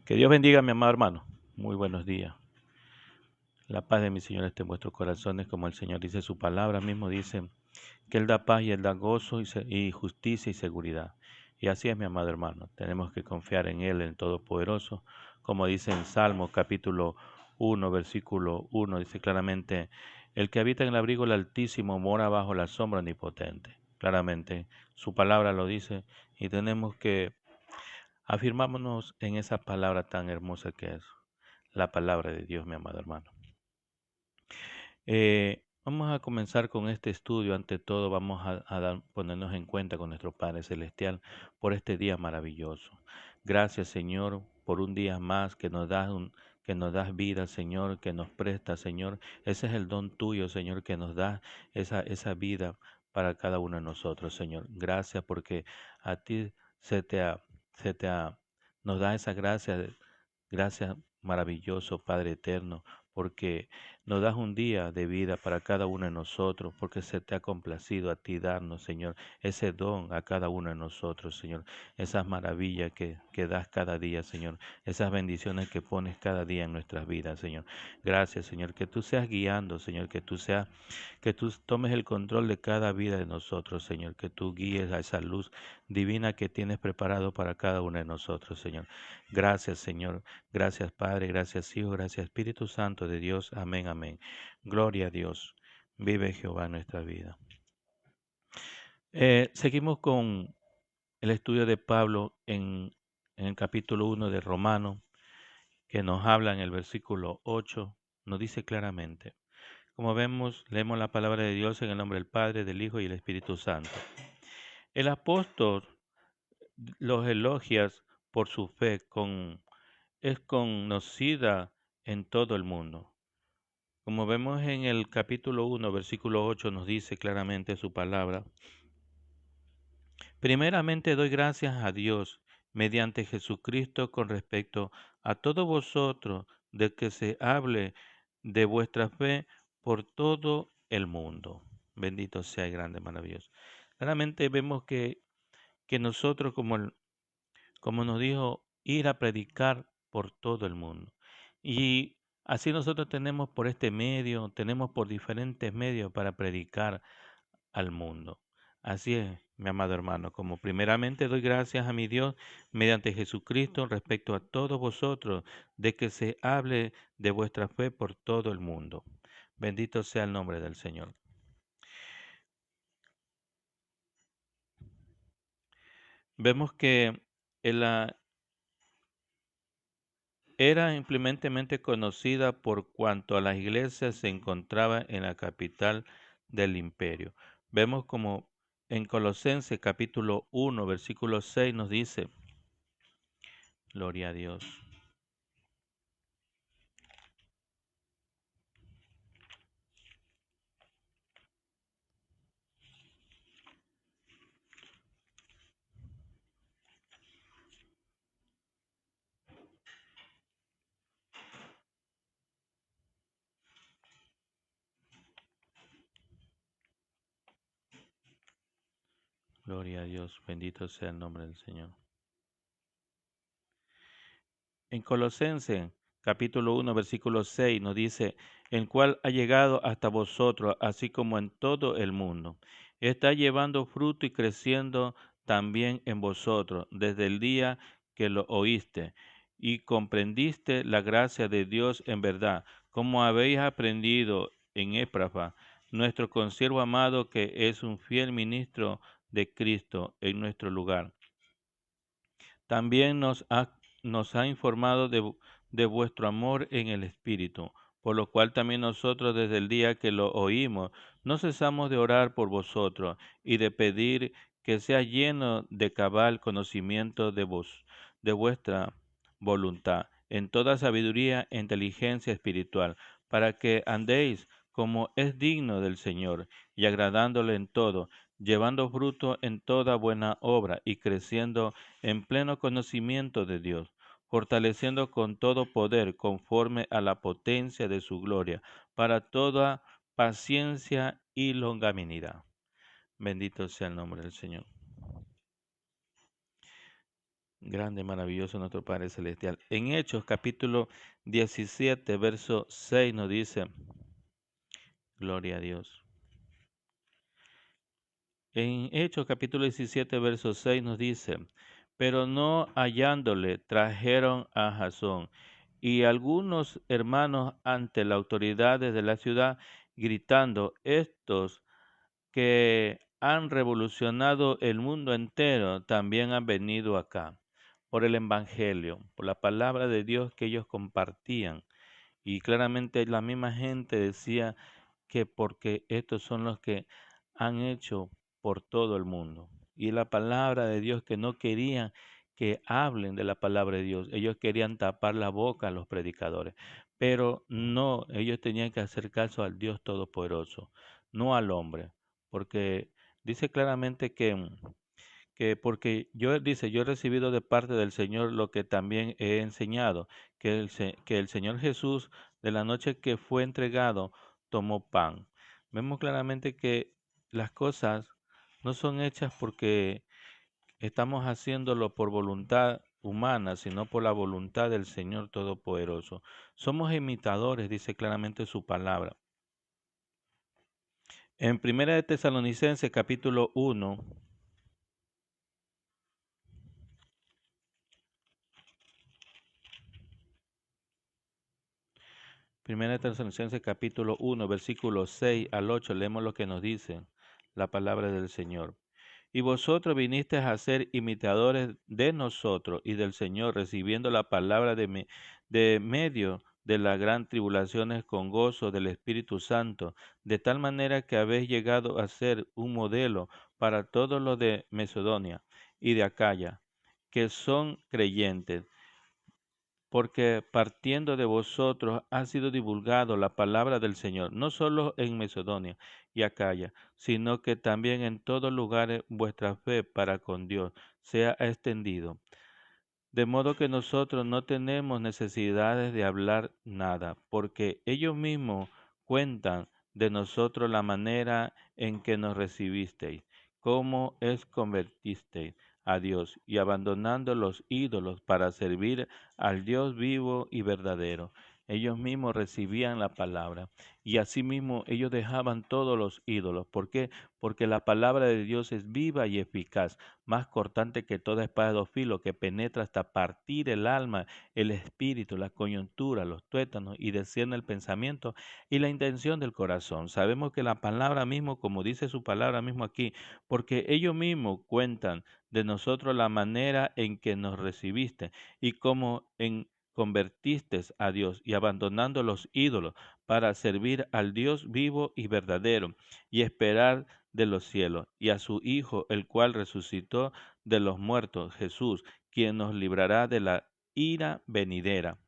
Que Dios bendiga a mi amado hermano. Muy buenos días. La paz de mi Señor esté en vuestros corazones, como el Señor dice su palabra mismo, dice que Él da paz y Él da gozo y justicia y seguridad. Y así es, mi amado hermano. Tenemos que confiar en Él, en Todopoderoso. Como dice en Salmo capítulo 1, versículo 1, dice claramente, el que habita en el abrigo del Altísimo mora bajo la sombra omnipotente. Claramente, su palabra lo dice y tenemos que afirmámonos en esa palabra tan hermosa que es la palabra de Dios, mi amado hermano. Vamos a comenzar con este estudio. Ante todo, vamos a ponernos en cuenta con nuestro Padre Celestial por este día maravilloso. Gracias, Señor, por un día más que nos das vida, Señor, que nos presta, Señor. Ese es el don tuyo, Señor, que nos da esa vida para cada uno de nosotros, Señor. Gracias porque a ti se te ha, nos da esa gracia, gracias maravilloso, Padre eterno, porque nos das un día de vida para cada uno de nosotros, porque se te ha complacido a ti darnos, Señor, ese don a cada uno de nosotros, Señor, esas maravillas que das cada día, Señor, esas bendiciones que pones cada día en nuestras vidas, Señor. Gracias, Señor, que tú seas guiando, Señor, que tú tomes el control de cada vida de nosotros, Señor, que tú guíes a esa luz divina que tienes preparado para cada uno de nosotros, Señor. Gracias, Señor. Gracias, Padre. Gracias, Hijo. Gracias, Espíritu Santo de Dios. Amén, amén. Gloria a Dios. Vive Jehová en nuestra vida. Seguimos con el estudio de Pablo en el capítulo 1 de Romano, que nos habla en el versículo 8. Nos dice claramente. Como vemos, leemos la palabra de Dios en el nombre del Padre, del Hijo y del Espíritu Santo. El apóstol los elogias por su fe, es conocida en todo el mundo. Como vemos en el capítulo 1, versículo 8, nos dice claramente su palabra. Primeramente doy gracias a Dios mediante Jesucristo con respecto a todos vosotros, de que se hable de vuestra fe por todo el mundo. Bendito sea y grande, maravilloso. Claramente vemos que nosotros, como nos dijo, ir a predicar por todo el mundo. Y así nosotros tenemos por este medio, tenemos por diferentes medios para predicar al mundo. Así es, mi amado hermano, como primeramente doy gracias a mi Dios mediante Jesucristo respecto a todos vosotros, de que se hable de vuestra fe por todo el mundo. Bendito sea el nombre del Señor. Vemos que la era ampliamente conocida por cuanto a las iglesias se encontraba en la capital del imperio. Vemos como en Colosenses capítulo 1, versículo 6 nos dice, gloria a Dios, gloria a Dios, bendito sea el nombre del Señor. En Colosenses capítulo 1, versículo 6 nos dice, el cual ha llegado hasta vosotros, así como en todo el mundo. Está llevando fruto y creciendo también en vosotros, desde el día que lo oíste y comprendiste la gracia de Dios en verdad, como habéis aprendido en Éprafas, nuestro consiervo amado, que es un fiel ministro de Cristo en nuestro lugar. También nos ha informado de vuestro amor en el Espíritu, por lo cual también nosotros desde el día que lo oímos, no cesamos de orar por vosotros y de pedir que sea lleno de cabal conocimiento de vuestra voluntad, en toda sabiduría e inteligencia espiritual, para que andéis como es digno del Señor y agradándole en todo, llevando fruto en toda buena obra y creciendo en pleno conocimiento de Dios, fortaleciendo con todo poder conforme a la potencia de su gloria, para toda paciencia y longanimidad. Bendito sea el nombre del Señor. Grande, maravilloso nuestro Padre Celestial. En Hechos capítulo 17, verso 6 nos dice, gloria a Dios. En Hechos capítulo 17, verso 6 nos dice, pero no hallándole, trajeron a Jasón y algunos hermanos ante las autoridades de la ciudad, gritando, estos que han revolucionado el mundo entero también han venido acá por el Evangelio, por la palabra de Dios que ellos compartían. Y claramente la misma gente decía que porque estos son los que han hecho por todo el mundo. Y la palabra de Dios que no querían que hablen de la palabra de Dios. Ellos querían tapar la boca a los predicadores. Pero no, ellos tenían que hacer caso al Dios Todopoderoso, no al hombre. Porque dice claramente que porque dice, yo he recibido de parte del Señor lo que también he enseñado, que el Señor Jesús, de la noche que fue entregado, tomó pan. Vemos claramente que las cosas no son hechas porque estamos haciéndolo por voluntad humana, sino por la voluntad del Señor Todopoderoso. Somos imitadores, dice claramente su palabra. En Primera de Tesalonicenses, capítulo 1, Primera de Tesalonicenses capítulo 1, versículos 6 al 8, leemos lo que nos dice la palabra del Señor. Y vosotros vinisteis a ser imitadores de nosotros y del Señor, recibiendo la palabra de medio de las gran tribulaciones con gozo del Espíritu Santo, de tal manera que habéis llegado a ser un modelo para todos los de Macedonia y de Acaya, que son creyentes, porque partiendo de vosotros ha sido divulgado la palabra del Señor, no solo en Macedonia y Acaya, sino que también en todos lugares vuestra fe para con Dios sea extendido. De modo que nosotros no tenemos necesidades de hablar nada, porque ellos mismos cuentan de nosotros la manera en que nos recibisteis, cómo os convertisteis a Dios y abandonando los ídolos para servir al Dios vivo y verdadero. Ellos mismos recibían la palabra y asimismo ellos dejaban todos los ídolos. ¿Por qué? Porque la palabra de Dios es viva y eficaz, más cortante que toda espada de dos filos, que penetra hasta partir el alma, el espíritu, la coyuntura, los tuétanos, y desciende el pensamiento y la intención del corazón. Sabemos que la palabra mismo, como dice su palabra mismo aquí, porque ellos mismos cuentan de nosotros la manera en que nos recibiste y cómo convertiste a Dios y abandonando los ídolos para servir al Dios vivo y verdadero y esperar de los cielos, y a su Hijo, el cual resucitó de los muertos, Jesús, quien nos librará de la ira venidera.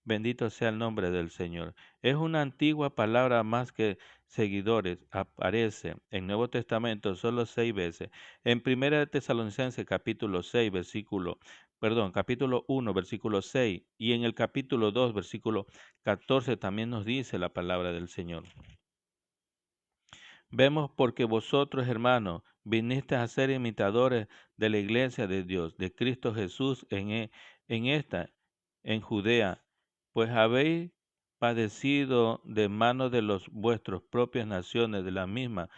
Bendito sea el nombre del Señor. Es una antigua palabra más que seguidores. Aparece en Nuevo Testamento solo 6 veces. En Primera de Tesalonicenses capítulo 6, capítulo 1, versículo 6, y en el capítulo 2, versículo 14 también nos dice la palabra del Señor. Vemos porque vosotros, hermanos, vinisteis a ser imitadores de la iglesia de Dios, de Cristo Jesús en Judea, pues habéis padecido de manos de los vuestros propias naciones de la misma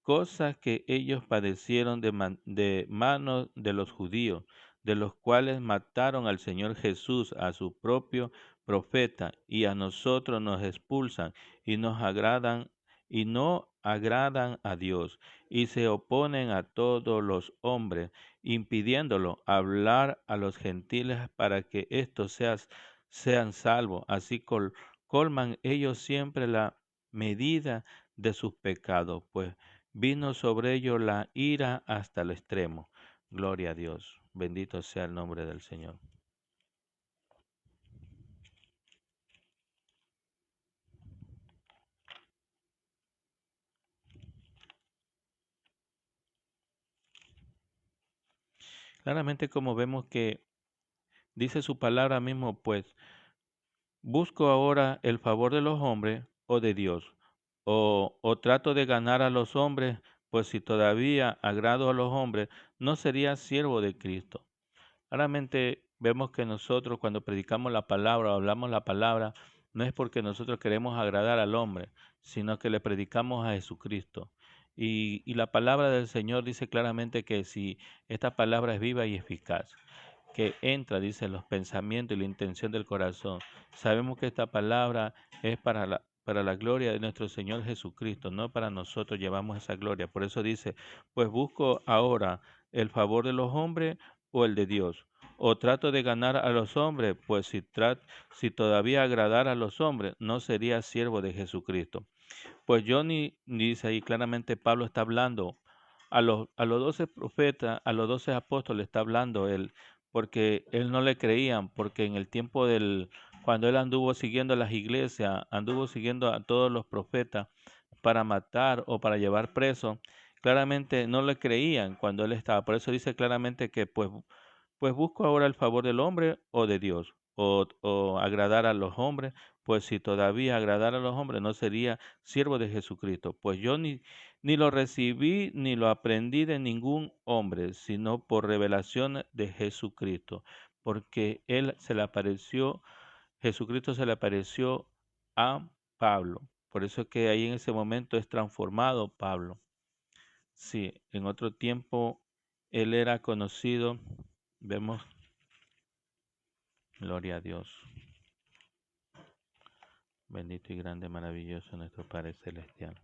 cosas que ellos padecieron de manos de los judíos, de los cuales mataron al Señor Jesús, a su propio profeta, y a nosotros nos expulsan y nos agradan y no agradan a Dios, y se oponen a todos los hombres, impidiéndolo hablar a los gentiles para que éstos sean salvos. Así colman ellos siempre la medida de sus pecados, pues vino sobre ellos la ira hasta el extremo. Gloria a Dios. Bendito sea el nombre del Señor. Claramente como vemos que dice su palabra mismo, pues, busco ahora el favor de los hombres o de Dios, o trato de ganar a los hombres, pues si todavía agrado a los hombres, no sería siervo de Cristo. Claramente vemos que nosotros cuando predicamos la palabra o hablamos la palabra, no es porque nosotros queremos agradar al hombre, sino que le predicamos a Jesucristo. Y la palabra del Señor dice claramente que si esta palabra es viva y eficaz, que entra, dice, en los pensamientos y la intención del corazón. Sabemos que esta palabra es para la gloria de nuestro Señor Jesucristo, no para nosotros llevamos esa gloria. Por eso dice, pues busco ahora el favor de los hombres o el de Dios. O trato de ganar a los hombres, pues si todavía agradara a los hombres, no sería siervo de Jesucristo. Pues yo dice ahí claramente Pablo está hablando a los 12 profetas, a los 12 apóstoles está hablando él, porque él no le creían, porque en el tiempo cuando él anduvo siguiendo las iglesias, anduvo siguiendo a todos los profetas para matar o para llevar preso, claramente no le creían cuando él estaba. Por eso dice claramente que pues busco ahora el favor del hombre o de Dios, o agradar a los hombres, pues si todavía agradar a los hombres no sería siervo de Jesucristo. Pues yo ni lo recibí ni lo aprendí de ningún hombre, sino por revelación de Jesucristo, porque Jesucristo se le apareció a Pablo. Por eso es que ahí en ese momento es transformado Pablo. Sí, en otro tiempo él era conocido, vemos. Gloria a Dios. Bendito y grande, maravilloso nuestro Padre Celestial.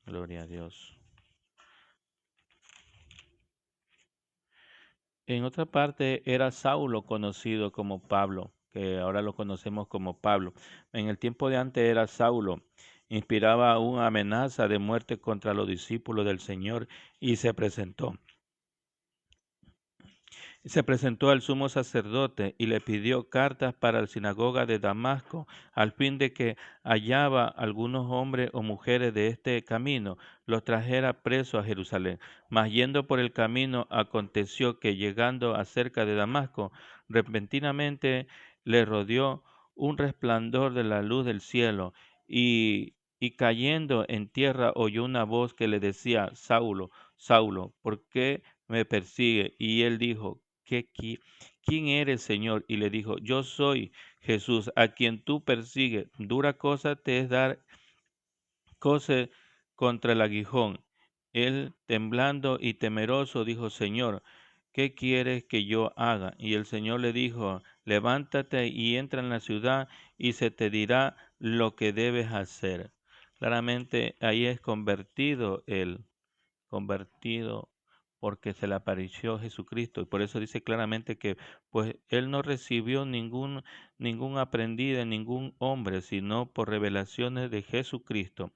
Gloria a Dios. En otra parte era Saulo conocido como Pablo, que ahora lo conocemos como Pablo. En el tiempo de antes era Saulo. Inspiraba una amenaza de muerte contra los discípulos del Señor y se presentó al sumo sacerdote y le pidió cartas para la sinagoga de Damasco, al fin de que hallaba algunos hombres o mujeres de este camino, los trajera presos a Jerusalén. Mas yendo por el camino, aconteció que llegando a cerca de Damasco, repentinamente le rodeó un resplandor de la luz del cielo, y cayendo en tierra oyó una voz que le decía, Saulo, Saulo, ¿por qué me persigue? Y él dijo, ¿quién eres, Señor? Y le dijo, yo soy Jesús, a quien tú persigues. Dura cosa te es dar coce contra el aguijón. Él, temblando y temeroso, dijo, Señor, ¿qué quieres que yo haga? Y el Señor le dijo, levántate y entra en la ciudad y se te dirá lo que debes hacer. Claramente ahí es convertido él, convertido porque se le apareció Jesucristo. Y por eso dice claramente que pues él no recibió ningún aprendiz de ningún hombre, sino por revelaciones de Jesucristo.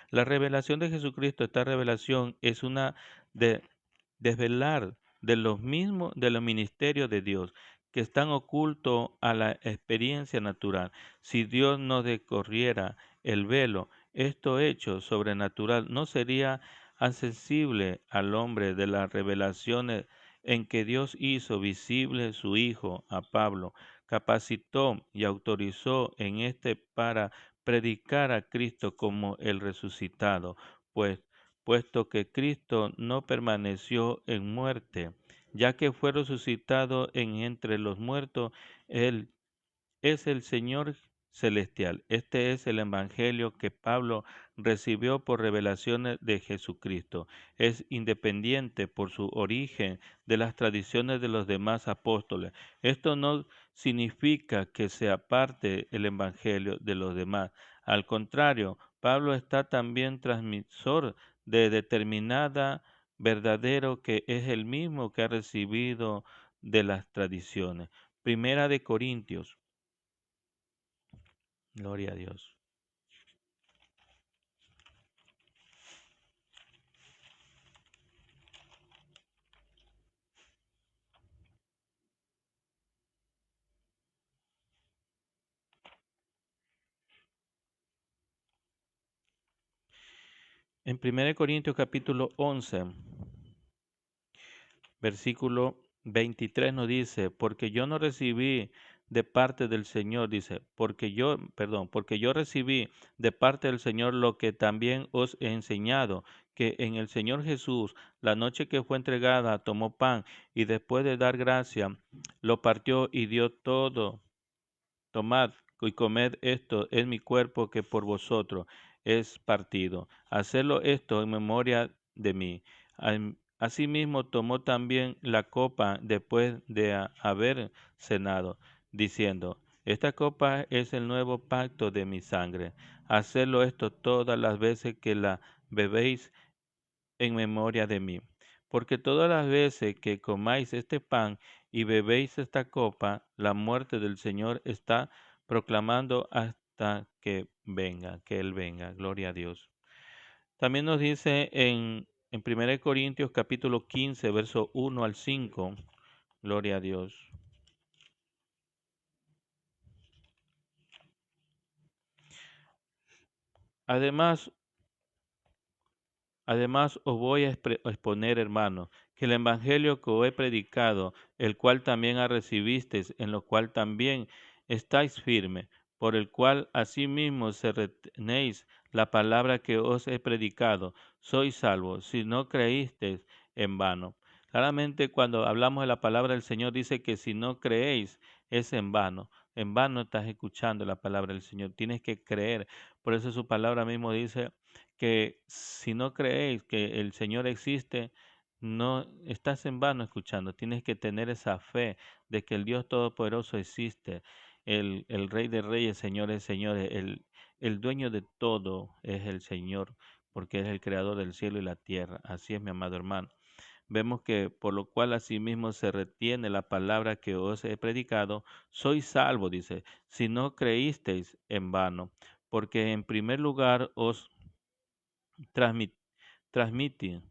La revelación de Jesucristo, esta revelación es una de desvelar de los ministerios de Dios que están ocultos a la experiencia natural. Si Dios no descorriera el velo, esto hecho sobrenatural no sería accesible al hombre de las revelaciones en que Dios hizo visible su Hijo a Pablo, capacitó y autorizó en este para predicar a Cristo como el resucitado, pues puesto que Cristo no permaneció en muerte, ya que fue resucitado en entre los muertos, Él es el Señor celestial. Este es el Evangelio que Pablo recibió por revelaciones de Jesucristo. Es independiente por su origen de las tradiciones de los demás apóstoles. Esto no significa que sea parte el Evangelio de los demás. Al contrario, Pablo está también transmisor de determinada verdadero que es el mismo que ha recibido de las tradiciones. Primera de Corintios. Gloria a Dios. En 1 Corintios capítulo 11, versículo 23 nos dice, porque yo no recibí de parte del Señor, dice, porque yo recibí de parte del Señor lo que también os he enseñado, que en el Señor Jesús, la noche que fue entregada, tomó pan y después de dar gracia, lo partió y dio todo. Tomad y comed esto, es mi cuerpo que por vosotros es partido. Hacedlo esto en memoria de mí. Asimismo tomó también la copa después de haber cenado, diciendo, esta copa es el nuevo pacto de mi sangre. Hacedlo esto todas las veces que la bebéis en memoria de mí. Porque todas las veces que comáis este pan y bebéis esta copa, la muerte del Señor está proclamando hasta que venga, que Él venga. Gloria a Dios. También nos dice en 1 Corintios capítulo 15, verso 1 al 5. Gloria a Dios. Además, Además, os voy a exponer, hermanos, que el evangelio que os he predicado, el cual también recibisteis, en lo cual también estáis firmes, por el cual asimismo se retenéis la palabra que os he predicado, sois salvos, si no creísteis en vano. Claramente, cuando hablamos de la palabra del Señor, dice que si no creéis, es en vano. En vano estás escuchando la palabra del Señor. Tienes que creer. Por eso su palabra mismo dice que si no creéis que el Señor existe, no estás en vano escuchando. Tienes que tener esa fe de que el Dios Todopoderoso existe, el Rey de Reyes, Señores, Señores, el dueño de todo es el Señor, porque es el creador del cielo y la tierra. Así es, mi amado hermano. Vemos que por lo cual asimismo se retiene la palabra que os he predicado, sois salvo, dice, si no creísteis en vano, porque en primer lugar os transmit, transmite,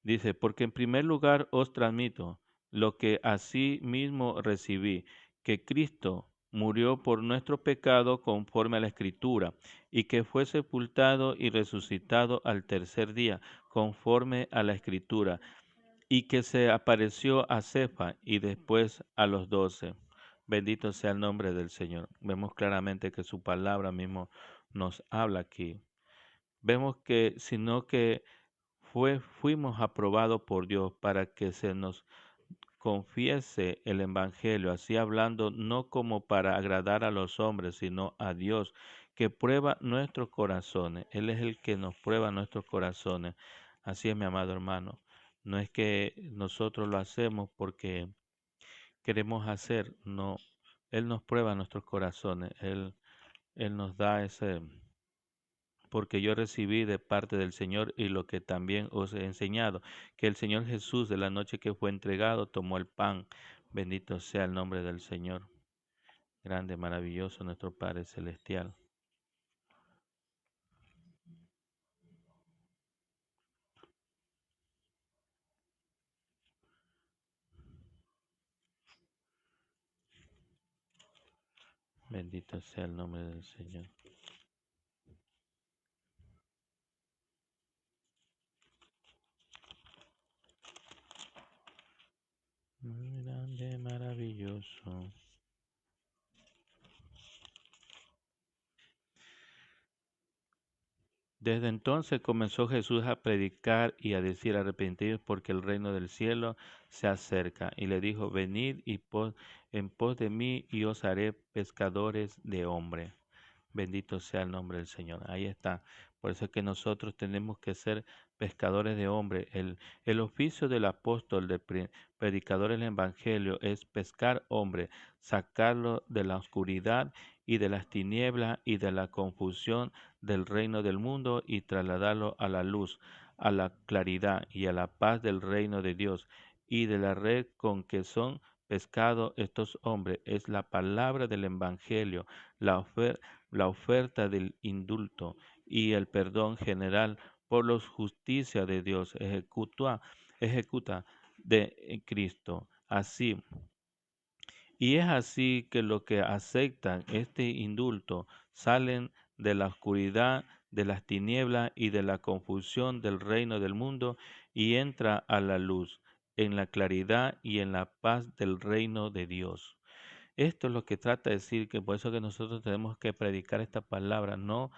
dice, porque en primer lugar os transmito lo que así mismo recibí, que Cristo murió por nuestro pecado conforme a la Escritura, y que fue sepultado y resucitado al tercer día conforme a la Escritura, y que se apareció a Cefa y después a los 12. Bendito sea el nombre del Señor. Vemos claramente que su palabra mismo nos habla aquí. Vemos que sino que fuimos aprobados por Dios para que se nos confiese el Evangelio, así hablando no como para agradar a los hombres, sino a Dios, que prueba nuestros corazones. Él es el que nos prueba nuestros corazones. Así es, mi amado hermano. No es que nosotros lo hacemos porque queremos hacer, no. Él nos prueba nuestros corazones. Él nos da ese, porque yo recibí de parte del Señor y lo que también os he enseñado, que el Señor Jesús de la noche que fue entregado tomó el pan. Bendito sea el nombre del Señor. Grande, maravilloso nuestro Padre Celestial. Bendito sea el nombre del Señor. Muy grande, maravilloso. Desde entonces comenzó Jesús a predicar y a decir arrepentidos porque el reino del cielo se acerca. Y le dijo, venid en pos de mí y os haré pescadores de hombres. Bendito sea el nombre del Señor. Ahí está. Por eso es que nosotros tenemos que ser pescadores de hombres. El oficio del apóstol, del predicador del Evangelio es pescar hombres, sacarlo de la oscuridad y de las tinieblas y de la confusión del reino del mundo y trasladarlo a la luz, a la claridad y a la paz del reino de Dios. Y de la red con que son pescados estos hombres es la palabra del Evangelio, la oferta del indulto y el perdón general por la justicia de Dios ejecuta de Cristo. Así, y es así que los que aceptan este indulto salen de la oscuridad, de las tinieblas y de la confusión del reino del mundo y entra a la luz en la claridad y en la paz del reino de Dios. Esto es lo que trata de decir, que por eso que nosotros tenemos que predicar esta palabra, no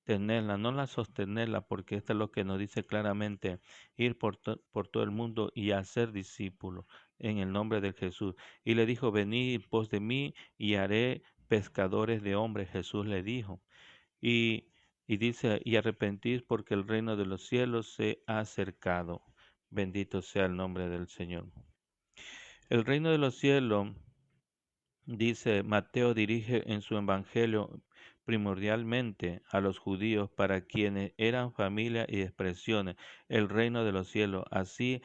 tenerla, no la sostenerla, porque esto es lo que nos dice claramente, ir por todo el mundo y hacer discípulos en el nombre de Jesús. Y le dijo, venid en pos de mí y haré pescadores de hombres, Jesús le dijo. Y, y dice, y arrepentís porque el reino de los cielos se ha acercado. Bendito sea el nombre del Señor. El reino de los cielos, dice Mateo, dirige en su evangelio primordialmente a los judíos para quienes eran familia y expresiones, el reino de los cielos. Así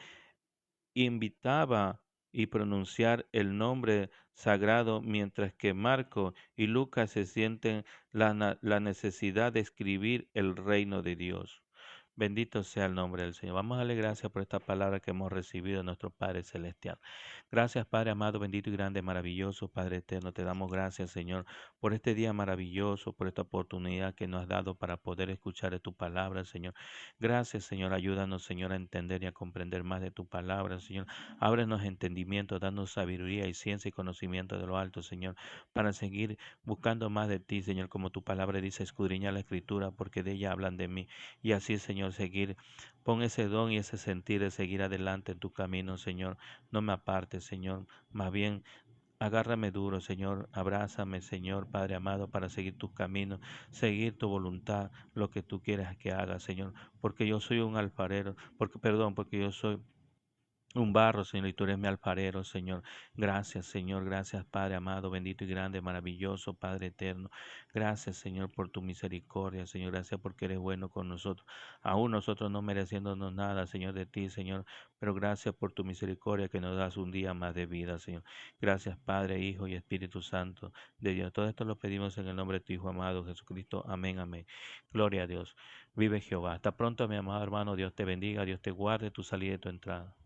invitaba y pronunciar el nombre sagrado, mientras que Marco y Lucas se sienten la necesidad de escribir el reino de Dios. Bendito sea el nombre del Señor. Vamos a darle gracias por esta palabra que hemos recibido de nuestro Padre Celestial. Gracias, Padre amado, bendito y grande, maravilloso, Padre eterno. Te damos gracias, Señor, por este día maravilloso, por esta oportunidad que nos has dado para poder escuchar de tu palabra, Señor. Gracias, Señor. Ayúdanos, Señor, a entender y a comprender más de tu palabra, Señor. Ábrenos entendimiento, danos sabiduría y ciencia y conocimiento de lo alto, Señor, para seguir buscando más de ti, Señor, como tu palabra dice, escudriña la escritura, porque de ella hablan de mí. Y así, Señor, seguir, pon ese don y ese sentir de seguir adelante en tu camino, Señor. No me apartes, Señor, más bien agárrame duro, Señor, abrázame, Señor, Padre amado, para seguir tu camino, seguir tu voluntad, lo que tú quieras que haga, Señor, porque yo soy un alfarero, porque yo soy un barro, Señor, y tú eres mi alfarero, Señor. Gracias, Señor, gracias, Padre amado, bendito y grande, maravilloso, Padre eterno. Gracias, Señor, por tu misericordia, Señor. Gracias porque eres bueno con nosotros. Aún nosotros no mereciéndonos nada, Señor, de ti, Señor, pero gracias por tu misericordia que nos das un día más de vida, Señor. Gracias, Padre, Hijo y Espíritu Santo de Dios. Todo esto lo pedimos en el nombre de tu Hijo amado, Jesucristo. Amén, amén. Gloria a Dios. Vive Jehová. Hasta pronto, mi amado hermano. Dios te bendiga, Dios te guarde tu salida y tu entrada.